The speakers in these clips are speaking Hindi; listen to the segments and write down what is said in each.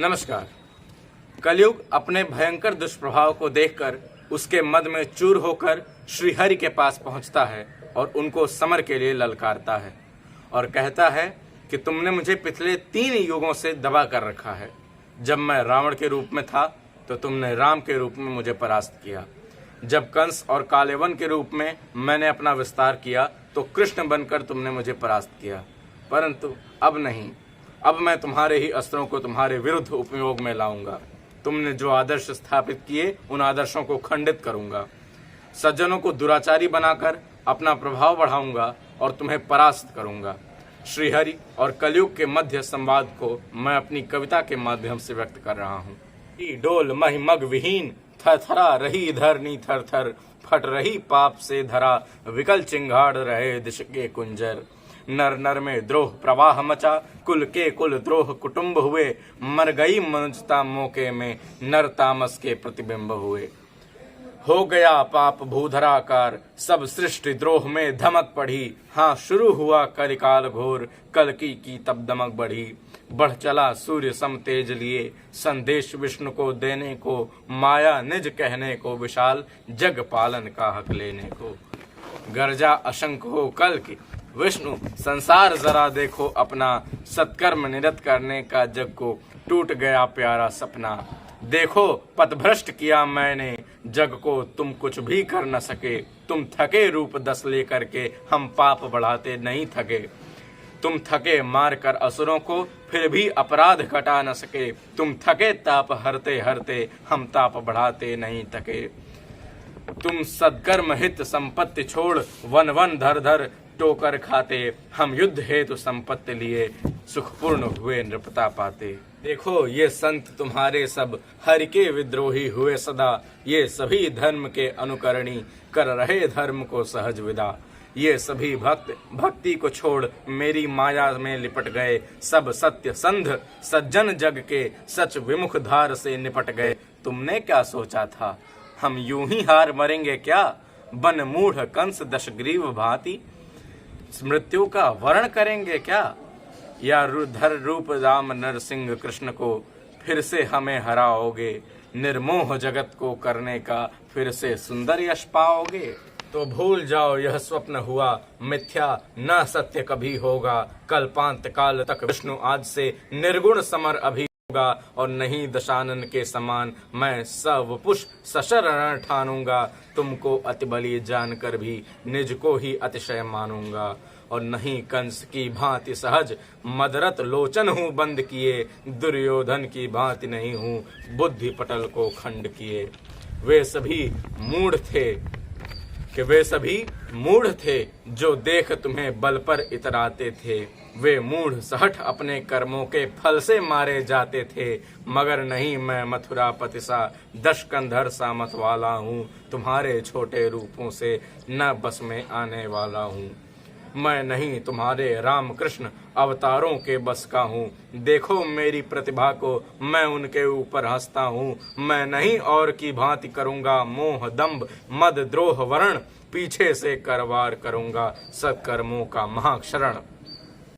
नमस्कार। कलयुग अपने भयंकर दुष्प्रभाव को देखकर उसके मद में चूर होकर श्रीहरि के पास पहुंचता है और उनको समर के लिए ललकारता है और कहता है कि तुमने मुझे पिछले 3 युगों से दबा कर रखा है। जब मैं रावण के रूप में था तो तुमने राम के रूप में मुझे परास्त किया। जब कंस और कालेवन के रूप में मैंने अपना विस्तार किया तो कृष्ण बनकर तुमने मुझे परास्त किया, परंतु अब नहीं। अब मैं तुम्हारे ही अस्त्रों को तुम्हारे विरुद्ध उपयोग में लाऊंगा। तुमने जो आदर्श स्थापित किए उन आदर्शों को खंडित करूंगा। सज्जनों को दुराचारी बनाकर अपना प्रभाव बढ़ाऊंगा और तुम्हें परास्त करूंगा। श्रीहरि और कलयुग के मध्य संवाद को मैं अपनी कविता के माध्यम से व्यक्त कर रहा हूँ। डोल महि मग विहीन थरथरा रही धरनी थर थर, फट रही पाप से धरा विकल चिंगाड़ रहे दिश के कुंजर। नर नर में द्रोह प्रवाह मचा, कुल के कुल द्रोह कुटुंब हुए। मर गई मनुजता मौके में, नर तामस के प्रतिबिंब हुए। हो गया पाप भूधराकार, सब सृष्टि द्रोह में धमक पड़ी। हाँ, शुरू हुआ कलिकाल घोर, कल की तब दमक बढ़ी। बढ़ चला सूर्य सम तेज लिए, संदेश विष्णु को देने को। माया निज कहने को विशाल, जग पालन का हक लेने को। गर्जा अशंक हो कल की विष्णु, संसार जरा देखो अपना। सत्कर्म निरत करने का जग को, टूट गया प्यारा सपना। देखो पथभ्रष्ट किया मैंने जग को, तुम कुछ भी कर न सके। तुम थके रूप 10 लेकर के, हम पाप बढ़ाते नहीं थके। तुम थके मार कर असुरों को, फिर भी अपराध घटा न सके। तुम थके ताप हरते हरते, हम ताप बढ़ाते नहीं थके। तुम सद्कर्म हित संपत्ति छोड़, वन वन धर धर टोकर खाते। हम युद्ध हेतु संपत्ति लिए, सुखपूर्ण हुए नृपता पाते। देखो ये संत तुम्हारे सब, हरि के विद्रोही हुए सदा। ये सभी धर्म के अनुकरणी, कर रहे धर्म को सहज विदा। ये सभी भक्त भक्ति को छोड़, मेरी माया में लिपट गए। सब सत्य संध सज्जन जग के, सच विमुख धार से निपट गए। तुमने क्या सोचा था, हम यूं ही हार मरेंगे क्या। बन मूढ़ कंस दशग्रीव भांति, मृत्यु का वर्ण करेंगे क्या। या धर रूप राम नरसिंह कृष्ण को, फिर से हमें हराओगे। निर्मोह जगत को करने का, फिर से सुंदर यश पाओगे। तो भूल जाओ यह स्वप्न हुआ मिथ्या, न सत्य कभी होगा। कल्पांत काल तक विष्णु आज से, निर्गुण समर अभी होगा। और नहीं दशानन के समान, मैं सवपुष सशरण ठानूंगा। तुमको अति बली जानकर भी, निज को ही अतिशय मानूंगा। और नहीं कंस की भांति सहज, मदरत लोचन हूँ बंद किए। दुर्योधन की भांति नहीं हूँ, बुद्धि पटल को खंड किए। वे सभी मूढ़ थे जो देख तुम्हें बल पर इतराते थे। वे मूढ़ सहठ अपने कर्मों के फल से मारे जाते थे। मगर नहीं, मैं मथुरापति सा, दशकंधर सा मत वाला हूँ। तुम्हारे छोटे रूपों से न बस में आने वाला हूँ। मैं नहीं तुम्हारे राम कृष्ण अवतारों के बस का हूँ। देखो मेरी प्रतिभा को, मैं उनके ऊपर हंसता हूँ। मैं नहीं और की भांति करूँगा मोह दंभ मद द्रोह वरण। पीछे से करवार करूँगा सत्कर्मों का महाक्षरण।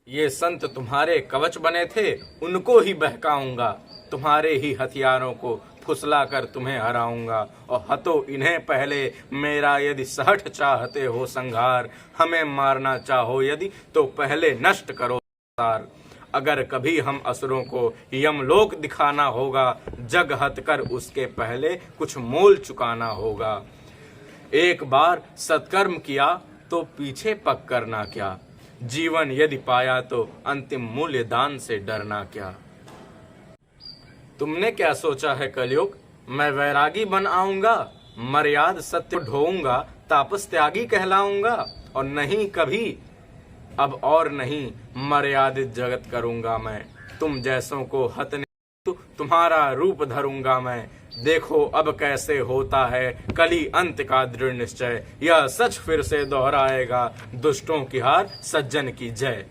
ये संत तुम्हारे कवच बने थे, उनको ही बहकाऊंगा। तुम्हारे ही हथियारों को फुसला कर तुम्हें हराऊंगा। और हतो इन्हें पहले, मेरा यदि सहठ चाहते हो संहार। हमें मारना चाहो यदि, तो पहले नष्ट करो संसार। अगर कभी हम असुरों को यमलोक दिखाना होगा, जग हत कर उसके पहले कुछ मोल चुकाना होगा। एक बार सत्कर्म किया तो पीछे पक करना क्या। जीवन यदि पाया तो अंतिम मूल्य दान से डरना क्या। तुमने क्या सोचा है कलयुग, मैं वैरागी बन आऊंगा। मर्याद सत्य ढोऊंगा, तापस त्यागी कहलाऊंगा। और नहीं कभी, अब और नहीं, मर्यादित जगत करूंगा मैं। तुम जैसों को हतने तुम्हारा रूप धरूंगा मैं। देखो अब कैसे होता है कली अंत का दृढ़ निश्चय। यह सच फिर से दोहराएगा, दुष्टों की हार सज्जन की जय।